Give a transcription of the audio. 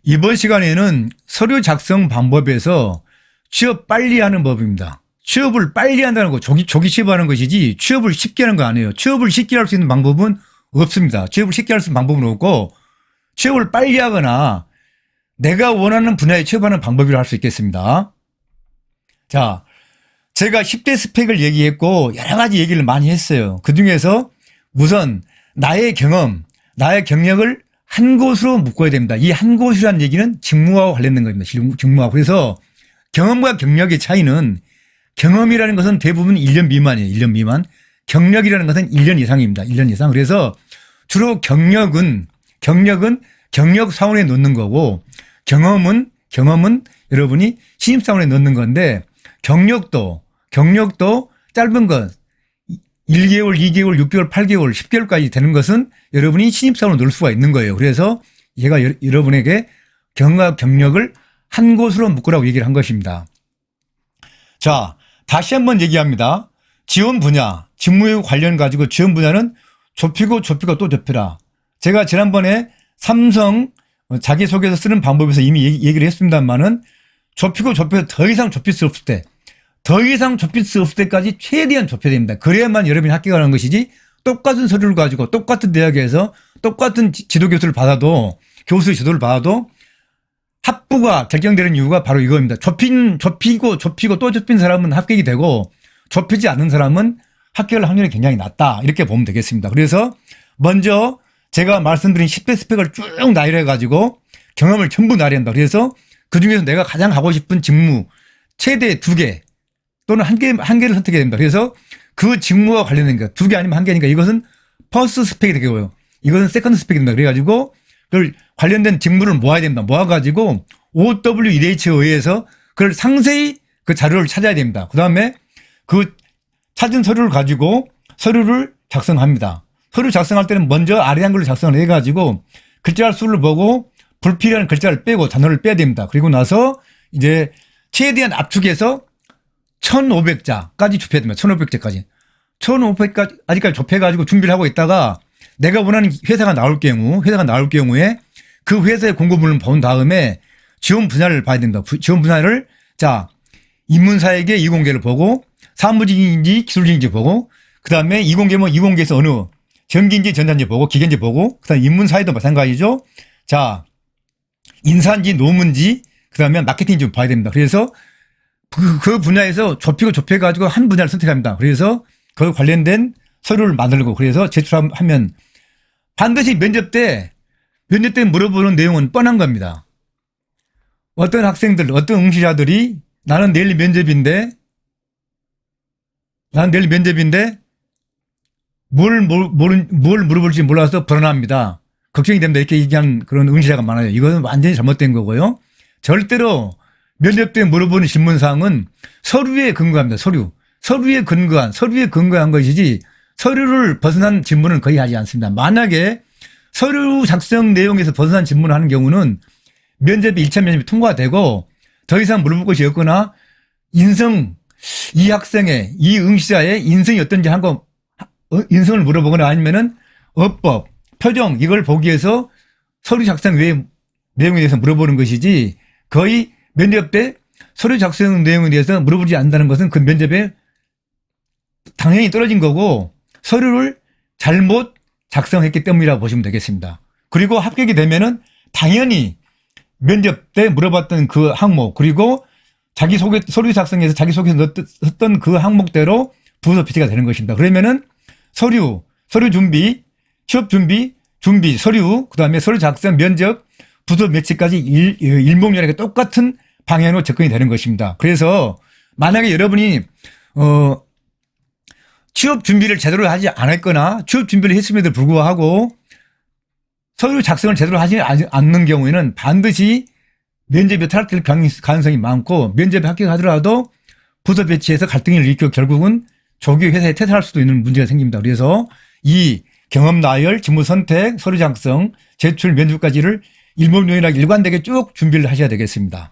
이번 시간에는 서류 작성 방법에서 취업 빨리 하는 법입니다. 취업을 빨리 한다는 거, 조기 취업하는 것이지 취업을 쉽게 하는 거 아니에요. 취업을 쉽게 할 수 있는 방법은 없습니다. 취업을 쉽게 할 수 있는 방법은 없고 취업을 빨리 하거나 내가 원하는 분야에 취업하는 방법이라 할 수 있겠습니다. 자, 제가 10대 스펙을 얘기했고 여러 가지 얘기를 많이 했어요. 그중에서 우선 나의 경험, 나의 경력을 한 곳으로 묶어야 됩니다. 이 한 곳이라는 얘기는 직무와 관련된 겁니다. 직무와. 그래서 경험과 경력의 차이는 경험이라는 것은 대부분 1년 미만이에요. 1년 미만. 경력이라는 것은 1년 이상입니다. 1년 이상. 그래서 주로 경력은 경력 사원에 넣는 거고 경험은 여러분이 신입사원에 넣는 건데 경력도 짧은 것 1개월, 2개월, 6개월, 8개월, 10개월까지 되는 것은 여러분이 신입사원으로 넣을 수가 있는 거예요. 그래서 얘가 여러분에게 경험과 경력을 한 곳으로 묶으라고 얘기를 한 것입니다. 자, 다시 한번 얘기합니다. 지원 분야, 직무에 관련 가지고 지원 분야는 좁히고 또 좁혀라. 제가 지난번에 삼성 자기소개서 쓰는 방법에서 이미 얘기를 했습니다만은 좁히고 더 이상 좁힐 수 없을 때까지 최대한 좁혀야 됩니다. 그래야만 여러분이 합격하는 것이지 똑같은 서류를 가지고 똑같은 대학에서 똑같은 지도교수를 받아도 교수의 지도를 받아도 합부가 결정되는 이유가 바로 이겁니다. 좁히고 또 좁힌 사람은 합격이 되고 좁히지 않는 사람은 합격할 확률이 굉장히 낮다. 이렇게 보면 되겠습니다. 그래서 먼저 제가 말씀드린 10대 스펙을 쭉 나열해 가지고 경험을 전부 나열한다. 그래서 그중에서 내가 가장 하고 싶은 직무 최대 2개 또는 한 개를 선택해야 됩니다. 그래서 그 직무와 관련된 거 2개 아니면 1개니까 이것은 퍼스트 스펙이 되고요. 이것은 세컨드 스펙이 됩니다. 그래가지고 그걸 관련된 직무를 모아야 됩니다. 모아가지고 OW1H에 의해서 그걸 상세히 그 자료를 찾아야 됩니다. 그 다음에 그 찾은 서류를 가지고 서류를 작성합니다. 서류 작성할 때는 먼저 아래 한글로 작성을 해가지고 글자 수를 보고 불필요한 글자를 빼고 단어를 빼야 됩니다. 그리고 나서 이제 최대한 압축해서 1,500자까지 좁혀야 됩니다. 1,500자까지. 1,500까지, 아직까지 좁혀가지고 준비를 하고 있다가 내가 원하는 회사가 나올 경우에 그 회사의 공고문을 본 다음에 지원 분야를 봐야 됩니다. 지원 분야를, 자, 인문사에게 이공계를 보고 사무직인지 기술직인지 보고 그 다음에 이공계면 이공계에서 어느 전기인지 전자인지 보고 기계인지 보고 그 다음에 인문사에도 마찬가지죠. 자, 인사인지 노무인지 그 다음에 마케팅인지 봐야 됩니다. 그래서 그 분야에서 좁혀가지고 한 분야를 선택합니다. 그래서 그 관련된 서류를 만들고 그래서 제출하면 반드시 면접 때 물어보는 내용은 뻔한 겁니다. 어떤 학생들, 어떤 응시자들이 나는 내일 면접인데 뭘 물어볼지 몰라서 불안합니다. 걱정이 됩니다. 이렇게 얘기한 그런 응시자가 많아요. 이거는 완전히 잘못된 거고요. 절대로 면접 때 물어보는 질문사항은 서류에 근거합니다. 서류에 근거한 것이지 서류를 벗어난 질문은 거의 하지 않습니다. 만약에 서류 작성 내용에서 벗어난 질문을 하는 경우는 면접이 1차 면접이 통과되고 더 이상 물어볼 것이 없거나 이 학생의, 이 응시자의 인성이 어떤지 인성을 물어보거나 아니면은 어법, 표정 이걸 보기 위해서 서류 작성 외의 내용에 대해서 물어보는 것이지 거의 면접 때 서류 작성 내용에 대해서 물어보지 않는다는 것은 그 면접에 당연히 떨어진 거고 서류를 잘못 작성했기 때문이라고 보시면 되겠습니다. 그리고 합격이 되면은 당연히 면접 때 물어봤던 그 항목 그리고 서류 작성에서 자기소개서 썼던 그 항목대로 부서 배치가 되는 것입니다. 그러면은 서류 준비, 취업 준비, 서류, 그 다음에 서류 작성, 면접, 부서 배치까지 일목요연하게 똑같은 방향으로 접근이 되는 것입니다. 그래서 만약에 여러분이 취업 준비를 제대로 하지 않았거나 취업 준비를 했음에도 불구하고 서류 작성을 제대로 하지 않는 경우에는 반드시 면접에 탈락될 가능성이 많고 면접에 합격하더라도 부서 배치에서 갈등을 일으켜 결국은 조기 회사에 퇴사할 수도 있는 문제가 생깁니다. 그래서 이 경험 나열, 직무 선택, 서류 작성, 제출, 면접까지를 일목요연하게 일관되게 쭉 준비를 하셔야 되겠습니다.